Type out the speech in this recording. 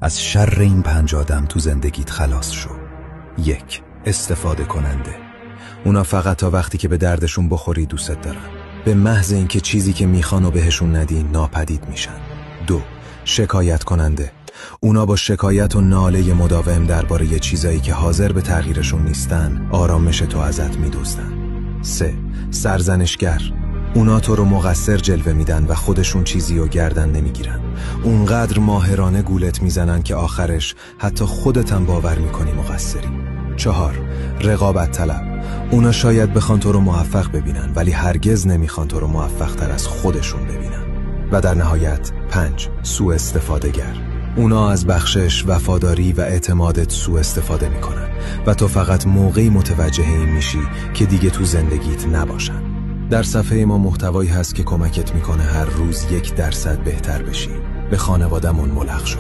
از شر این 5 آدم تو زندگیت خلاص شو. 1. استفاده کننده. اونا فقط تا وقتی که به دردشون بخوری دوست دارن. به محض اینکه چیزی که میخوان و بهشون ندی ناپدید میشن. 2. شکایت کننده. اونا با شکایت و ناله مداوم درباره چیزایی که حاضر به تغییرشون نیستن آرامش تو ازت میدزدن. 3. سرزنشگر. اونا تو رو مقصر جلوه میدن و خودشون چیزی رو گردن نمیگیرن. اونقدر ماهرانه گولت میزنن که آخرش حتی خودت هم باور میکنی مقصری. 4. رقابت طلب. اونا شاید بخوان تو رو موفق ببینن ولی هرگز نمیخوان تو رو موفق تر از خودشون ببینن. و در نهایت 5. سوء استفاده‌گر. اونا از بخشش، وفاداری و اعتمادت سوء استفاده میکنن و تو فقط موقعی متوجه این میشی که دیگه تو زندگیت نباشن. در صفحه ما محتوایی هست که کمکت میکنه هر روز 1% بهتر بشی. به خانوادمون ملحق شو.